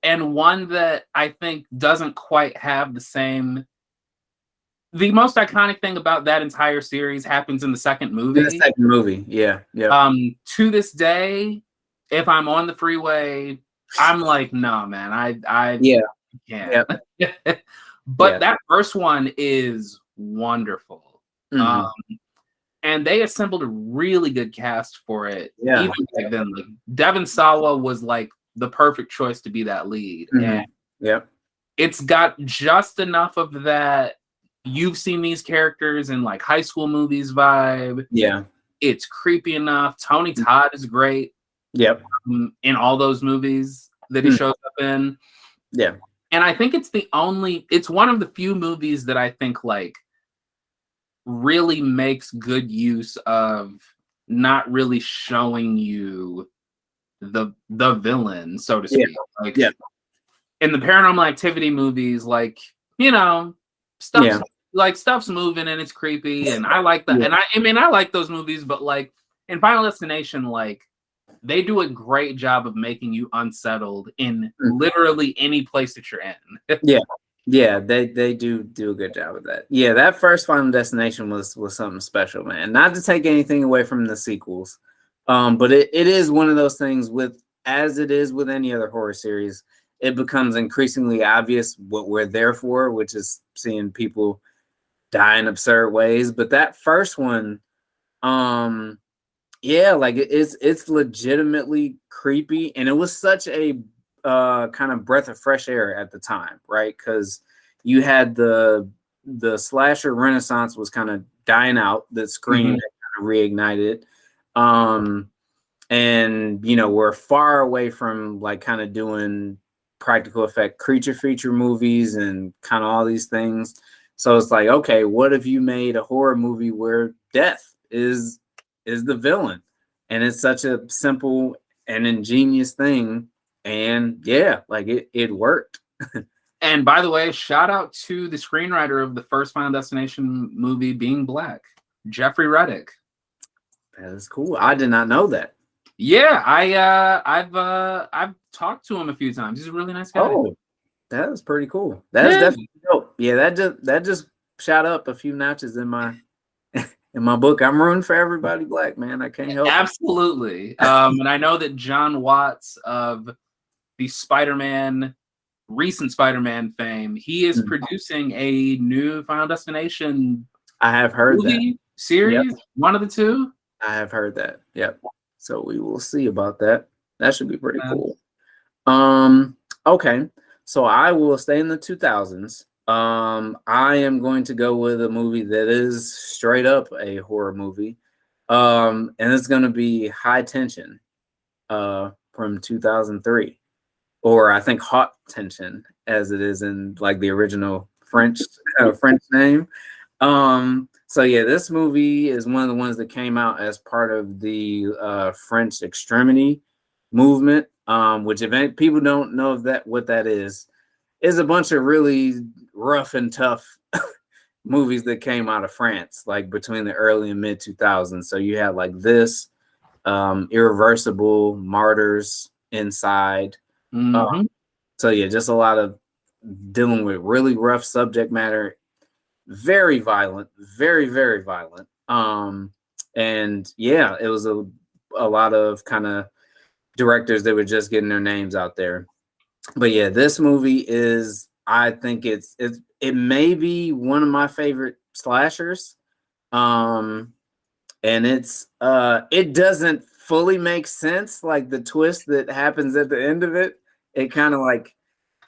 And one that I think doesn't quite have the same. The most iconic thing about that entire series happens in the second movie. The second movie, yeah. To this day, if I'm on the freeway, I'm like, no, man, I can't. Yep. But that first one is wonderful. And they assembled a really good cast for it. Yeah. Even back then, like Devon Sawa was like the perfect choice to be that lead. And it's got just enough of that you've seen these characters in like high school movies vibe. Yeah. It's creepy enough. Tony Todd is great. Yep. In all those movies that he shows up in. Yeah. And I think it's one of the few movies that I think like really makes good use of not really showing you the villain, so to Yeah. speak. Like Yeah. in the Paranormal Activity movies, like, you know, stuff's Yeah. like stuff's moving and it's creepy, and I like that. Yeah. And I mean, I like those movies, but like in Final Destination, like they do a great job of making you unsettled in literally any place that you're in. Yeah. Yeah, they do a good job of that. Yeah, that first Final Destination was something special, man. Not to take anything away from the sequels, but it is one of those things with, as it is with any other horror series, it becomes increasingly obvious what we're there for, which is seeing people die in absurd ways. But that first one, yeah, like it's legitimately creepy, and it was such a kind of breath of fresh air at the time, right? Because you had the slasher renaissance was kind of dying out. The Scream had kind of reignited, and you know we're far away from like kind of doing practical effect creature feature movies and kind of all these things. So it's like, okay, what if you made a horror movie where death is the villain, and it's such a simple and ingenious thing, and yeah, like it worked. And by the way, shout out to the screenwriter of the first Final Destination movie being black, Jeffrey Reddick. That is cool. I did not know that. Yeah, I've talked to him a few times. He's a really nice guy. Oh, that is pretty cool. That is definitely dope. Yeah, that just shot up a few notches in my in my book. I'm rooting for everybody black, man. I can't help Absolutely. And I know that John Watts of the recent Spider-Man fame, he is producing a new Final Destination I have heard movie, that. series, one of the two. I have heard that. Yep. So we will see about that. That should be pretty cool. Okay. So I will stay in the 2000s. I am going to go with a movie that is straight up a horror movie. And it's going to be High Tension from 2003, or I think Hot Tension as it is in like the original French name. So yeah, this movie is one of the ones that came out as part of the French extremity movement, which if people don't know what that is a bunch of really rough and tough movies that came out of France, like between the early and mid 2000s. So you had like this, Irreversible, Martyrs, Inside. So yeah, just a lot of dealing with really rough subject matter, very violent, very, very violent. And yeah, it was a lot of kind of directors that were just getting their names out there. But yeah, this movie is, I think it may be one of my favorite slashers. And it doesn't fully make sense, like the twist that happens at the end of it. It kind of like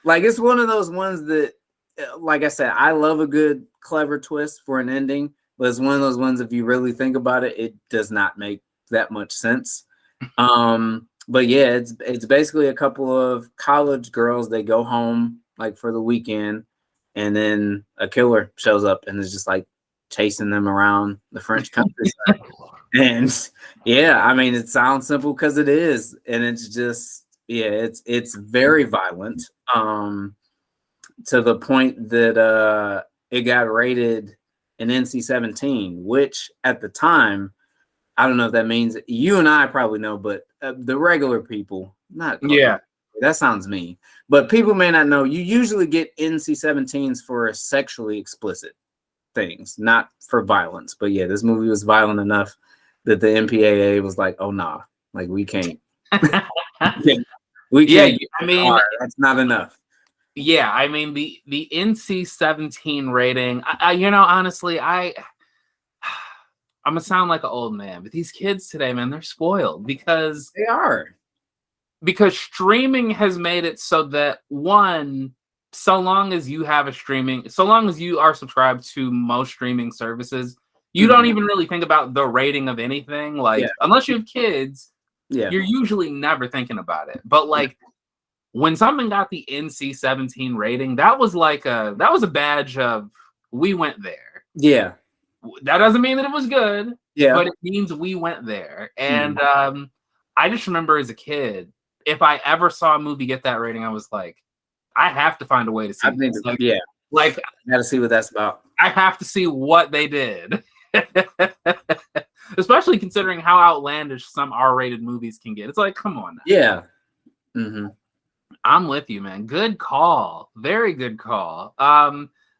it's one of those ones that, like I said, I love a good clever twist for an ending, but it's one of those ones, if you really think about it, it does not make that much sense. But yeah, it's basically a couple of college girls. They go home like for the weekend, and then a killer shows up and is just like chasing them around the French countryside. And yeah, I mean, it sounds simple because it is, and it's just, yeah, it's very violent, to the point that it got rated an NC-17, which at the time, I don't know if that means, you and I probably know, but the regular people, not that sounds mean, but people may not know. You usually get NC-17s for sexually explicit things, not for violence. But yeah, this movie was violent enough that the MPAA was like, "Oh nah, like we can't, we can't." I mean, that's not enough. Yeah, I mean the NC-17 rating. Honestly, I'm gonna sound like an old man, but these kids today, man, they're spoiled because they are. Because streaming has made it so that so long as you are subscribed to most streaming services, you don't even really think about the rating of anything. Like, unless you have kids, you're usually never thinking about it. But like, when something got the NC-17 rating, that was a badge of, we went there. Yeah. That doesn't mean that it was good. Yeah. But it means we went there. And I just remember as a kid, if I ever saw a movie get that rating, I was like, I have to find a way to see I think, this. like I got to see what that's about. I have to see what they did. Especially considering how outlandish some R-rated movies can get. It's like, come on now. Yeah. Mm-hmm. I'm with you, man. Good call. Very good call.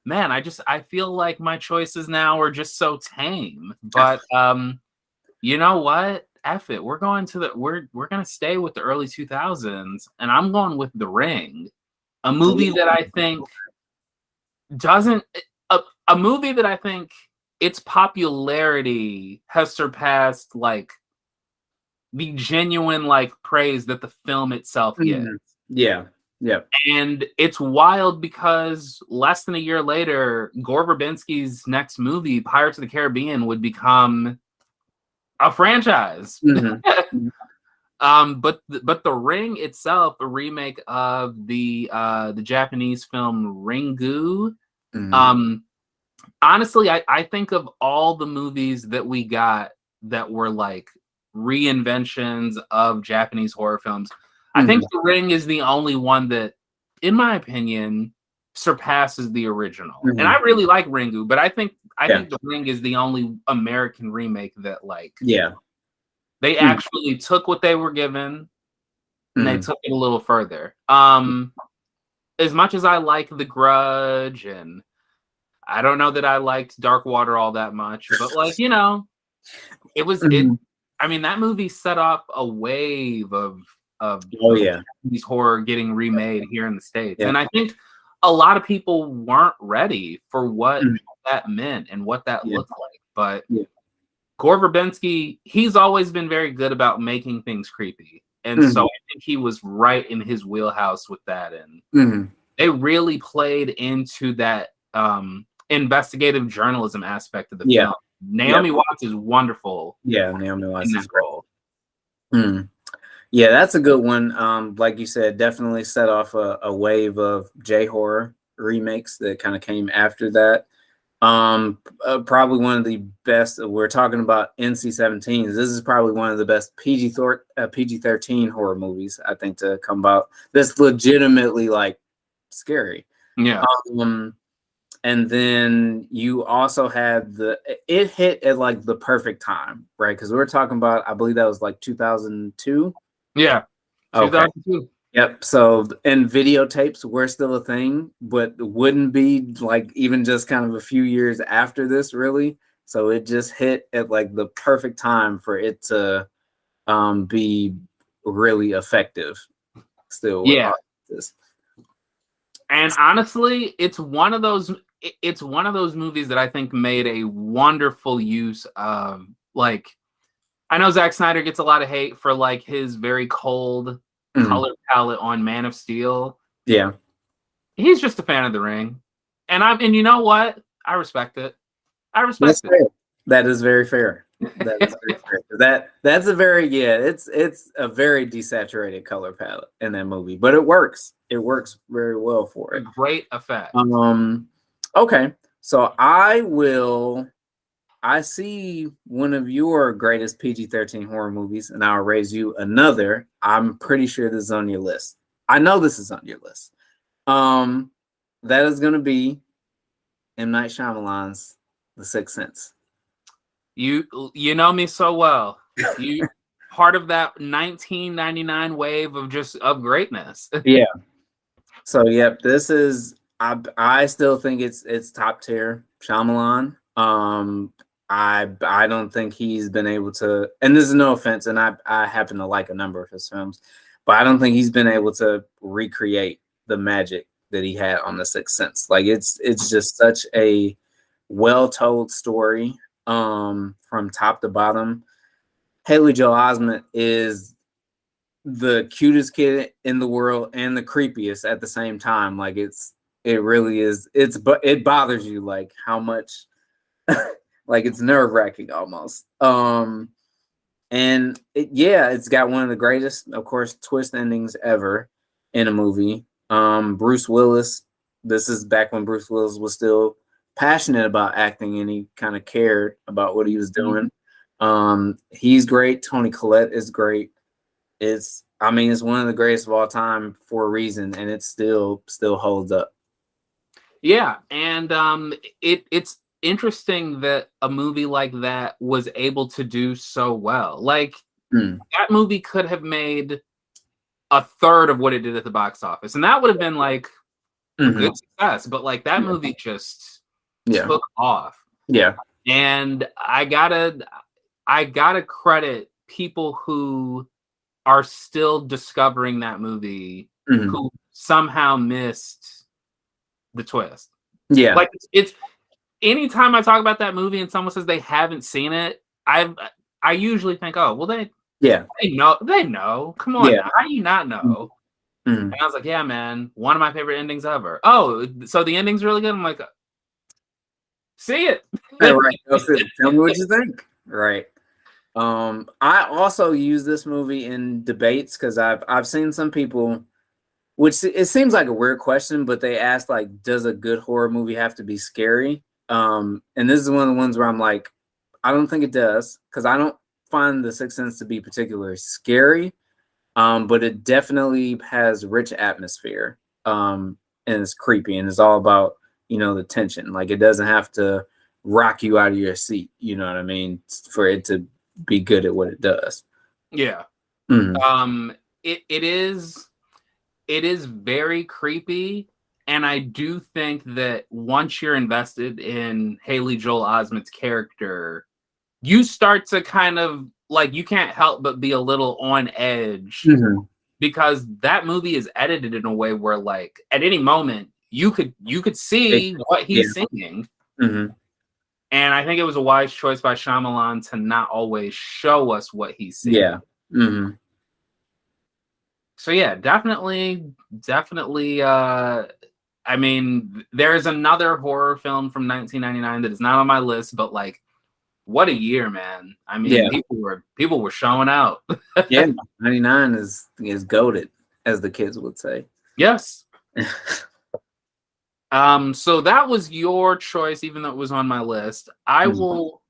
Man, I feel like my choices now are just so tame. But you know what? F it. We're going to we're gonna stay with the early 2000s, and I'm going with The Ring, a movie that I think doesn't a movie that I think its popularity has surpassed like the genuine like praise that the film itself gets. Yeah. Yeah. And it's wild because less than a year later, Gore Verbinski's next movie, Pirates of the Caribbean, would become a franchise. Mm-hmm. But The Ring itself, a remake of the Japanese film Ringu. Mm-hmm. Honestly, I think of all the movies that we got that were like reinventions of Japanese horror films. I think The Ring is the only one that, in my opinion, surpasses the original. And I really like Ringu, but I think The Ring is the only American remake that like they actually took what they were given and they took it a little further. As much as I like The Grudge, and I don't know that I liked Dark Water all that much, but like, you know, it was I mean, that movie set off a wave of these horror getting remade here in the States. And I think a lot of people weren't ready for what that meant and what that looked like. But Gore Verbinski, he's always been very good about making things creepy. And so I think he was right in his wheelhouse with that. And they really played into that investigative journalism aspect of the film. Naomi Watts is wonderful. Yeah, Naomi Watts is great. Yeah, that's a good one. Like you said, definitely set off a wave of J-horror remakes that kind of came after that. Probably one of the best. We're talking about NC-17s. This is probably one of the best PG-13 horror movies, I think, to come about. That's legitimately like scary. Yeah. And then you also had it hit at like the perfect time, right? Because we were talking about, I believe that was like 2002. Yeah. 2002. Okay. Yep. So, and videotapes were still a thing, but wouldn't be like even just kind of a few years after this, really. So it just hit at like the perfect time for it to be really effective still. Yeah. And honestly, it's one of those movies that I think made a wonderful use of, like, I know Zack Snyder gets a lot of hate for like his very cold color palette on Man of Steel. Yeah. He's just a fan of The Ring. And you know what? I respect it. That's fair. That is very fair. That is very fair. That's a very it's a very desaturated color palette in that movie, but it works. It works very well for it. Great effect. Okay. So I see one of your greatest PG-13 horror movies, and I'll raise you another. I'm pretty sure this is on your list. I know this is on your list. That is going to be M. Night Shyamalan's The Sixth Sense. You know me so well. You part of that 1999 wave of greatness. Yeah. So this is I still think it's top tier Shyamalan. I don't think he's been able to, and this is no offense, and I happen to like a number of his films, but I don't think he's been able to recreate the magic that he had on The Sixth Sense. Like it's just such a well-told story from top to bottom. Haley Joel Osment is the cutest kid in the world and the creepiest at the same time. Like it really is. It bothers you like how much like it's nerve-wracking almost. And it's got one of the greatest, of course, twist endings ever in a movie. Bruce Willis, this is back when Bruce Willis was still passionate about acting and he kind of cared about what he was doing. He's great. Toni Collette is great. I mean, it's one of the greatest of all time for a reason, and it still holds up. Yeah, and it's interesting that a movie like that was able to do so well. Like that movie could have made a third of what it did at the box office, and that would have been like a good success. But like that movie just took off. Yeah. And I gotta credit people who are still discovering that movie who somehow missed the twist. Yeah. Like it's anytime I talk about that movie and someone says they haven't seen it, I usually think, oh well, they know. Come on, now. How do you not know? And I was like, yeah, man, one of my favorite endings ever. Oh, so the ending's really good. I'm like, see it. Right. Tell me what you think. Right. I also use this movie in debates because I've seen some people, which it seems like a weird question, but they ask like, does a good horror movie have to be scary? And this is one of the ones where I'm like, I don't think it does, because I don't find The Sixth Sense to be particularly scary. But it definitely has rich atmosphere. And it's creepy, and it's all about, the tension. Like, it doesn't have to rock you out of your seat, you know what I mean, for it to be good at what it does. Yeah. It is very creepy, and I do think that once you're invested in Haley Joel Osment's character, you start to kind of like, you can't help but be a little on edge because that movie is edited in a way where like at any moment you could see what he's singing. And I think it was a wise choice by Shyamalan to not always show us what he's singing. So yeah, definitely. I mean, there's another horror film from 1999 that is not on my list, but like, what a year, man! I mean, people were showing out. 99 is goated, as the kids would say. Yes. So that was your choice, even though it was on my list. I will.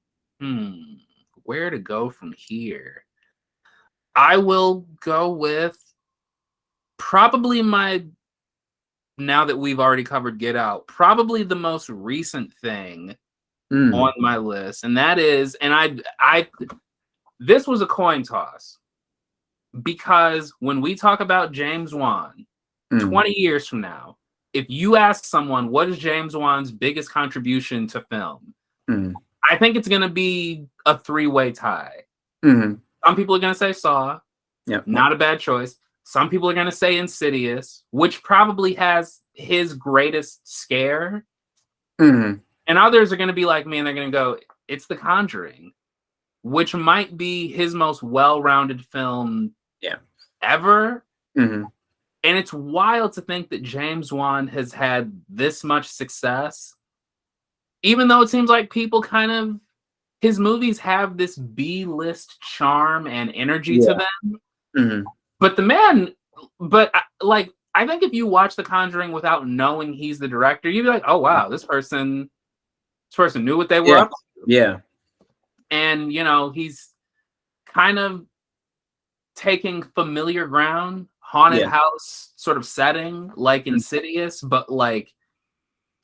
Where to go from here? I will go with probably now that we've already covered Get Out, probably the most recent thing on my list, and that is, and this was a coin toss, because when we talk about James Wan 20 years from now, if you ask someone what is James Wan's biggest contribution to film, I think it's going to be a three-way tie. Some people are going to say Saw, not a bad choice. Some people are going to say Insidious, which probably has his greatest scare. And others are going to be like me, and they're going to go, it's The Conjuring, which might be his most well-rounded film ever. And it's wild to think that James Wan has had this much success, even though it seems like people his movies have this B-list charm and energy to them. But like, I think if you watch The Conjuring without knowing he's the director, you'd be like, oh wow, this person knew what they were up to. And he's kind of taking familiar ground, haunted house sort of setting, like Insidious, but like,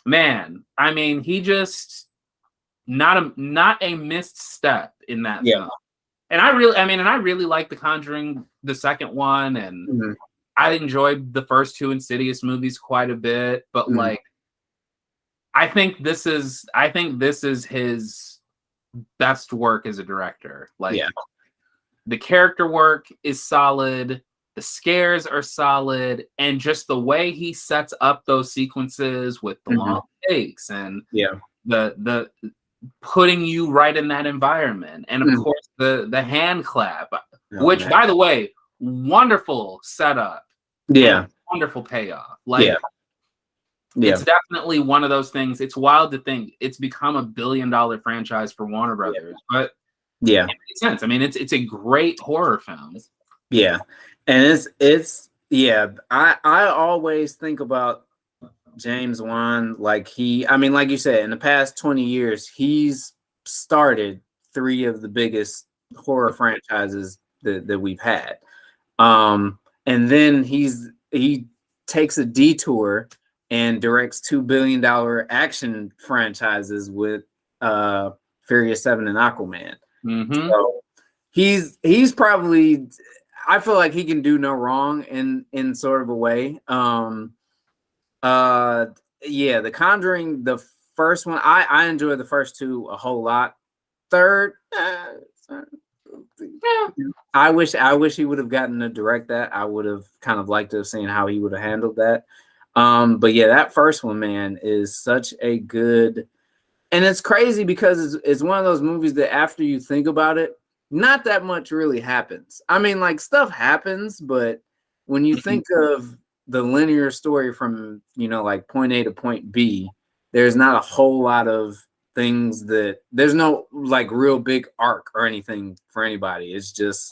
man, I mean, he just not a missed step in that film. And I really like The Conjuring, the second one, and I enjoyed the first two Insidious movies quite a bit, but like, I think this is his best work as a director. Like, the character work is solid, the scares are solid, and just the way he sets up those sequences with the long takes and the putting you right in that environment, and of course the hand clap, which by the way, wonderful setup, wonderful payoff. Like, it's definitely one of those things. It's wild to think it's become a $1 billion franchise for Warner Brothers, but it makes sense. I mean, it's a great horror film. And it's I always think about James Wan, like like you said, in the past 20 years, he's started 3 of the biggest horror franchises that we've had. And then he takes a detour and directs $2 billion action franchises with Furious 7 and Aquaman. So he's probably, I feel like he can do no wrong in sort of a way. Yeah, The Conjuring, the first one, I enjoyed the first two a whole lot. Third, I wish he would have gotten to direct that. I would have kind of liked to have seen how he would have handled that. But yeah, that first one, man, is such a good, and it's crazy because it's one of those movies that after you think about it, not that much really happens. I mean, like stuff happens, but when you think of the linear story from, like point A to point B, there's not a whole lot of things there's no like real big arc or anything for anybody. It's just,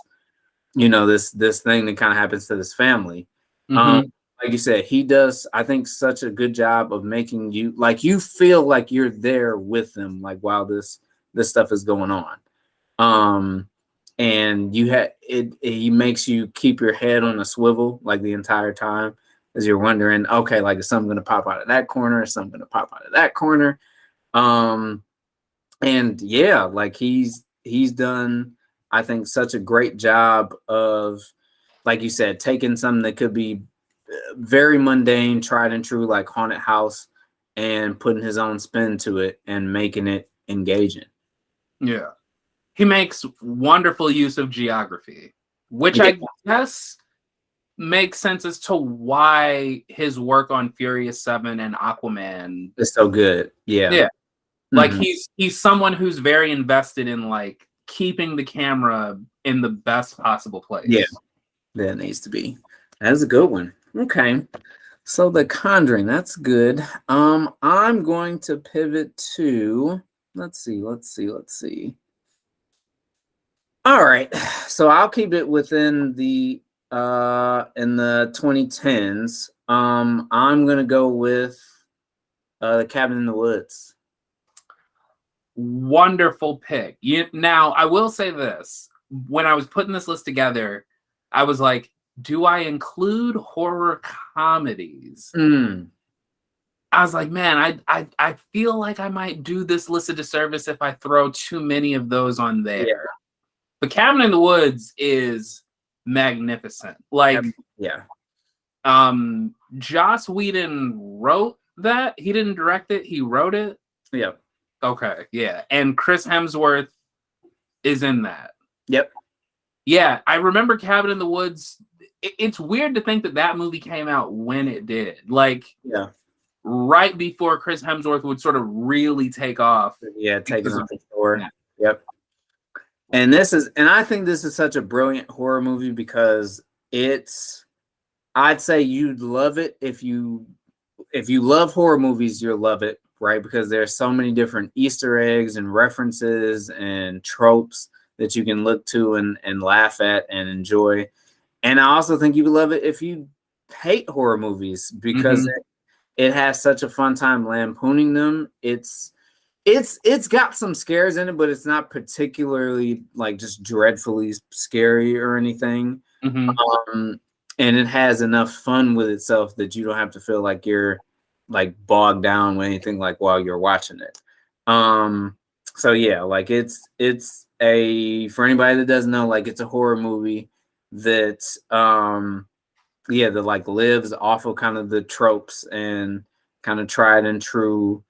this thing that kind of happens to this family. Like you said, he does, I think, such a good job of making you like you feel like you're there with them, like while this stuff is going on. And he makes you keep your head on a swivel like the entire time as you're wondering, okay, like is something gonna pop out of that corner, is something gonna pop out of that corner. And yeah, like he's done, I think, such a great job of, like you said, taking something that could be very mundane, tried and true, like haunted house, and putting his own spin to it and making it engaging. Yeah. He makes wonderful use of geography, which I guess makes sense as to why his work on Furious 7 and Aquaman is so good. Yeah. Like he's someone who's very invested in like keeping the camera in the best possible place. Yeah, that needs to be. That's a good one. Okay. So The Conjuring, that's good. I'm going to pivot to, let's see. All right. So I'll keep it within the in the 2010s. I'm gonna go with The Cabin in the Woods. Wonderful pick. Now, I will say this. When I was putting this list together, I was like, do I include horror comedies? I was like, man, I feel like I might do this list a disservice if I throw too many of those on there. Yeah. But Cabin in the Woods is magnificent. Like, Joss Whedon wrote that. He didn't direct it. He wrote it. Yeah. Okay. Yeah. And Chris Hemsworth is in that. Yep. Yeah. I remember Cabin in the Woods. It's weird to think that movie came out when it did. Like, right before Chris Hemsworth would sort of really take off. Yeah. Taking off the store. Yep. And I think this is such a brilliant horror movie because I'd say you'd love it if you love horror movies, you'll love it, right? Because there's so many different Easter eggs and references and tropes that you can look to and laugh at and enjoy. And I also think you would love it if you hate horror movies because it has such a fun time lampooning them. It's got some scares in it, but it's not particularly like just dreadfully scary or anything. And it has enough fun with itself that you don't have to feel like you're like bogged down with anything like while you're watching it. So yeah, like it's for anybody that doesn't know, like it's a horror movie that that like lives off of kind of the tropes and kind of tried and true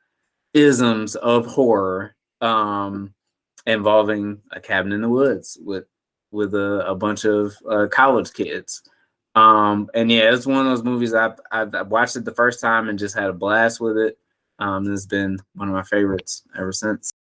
isms of horror, involving a cabin in the woods with a bunch of college kids. And yeah, it's one of those movies I watched it the first time and just had a blast with it. It's been one of my favorites ever since.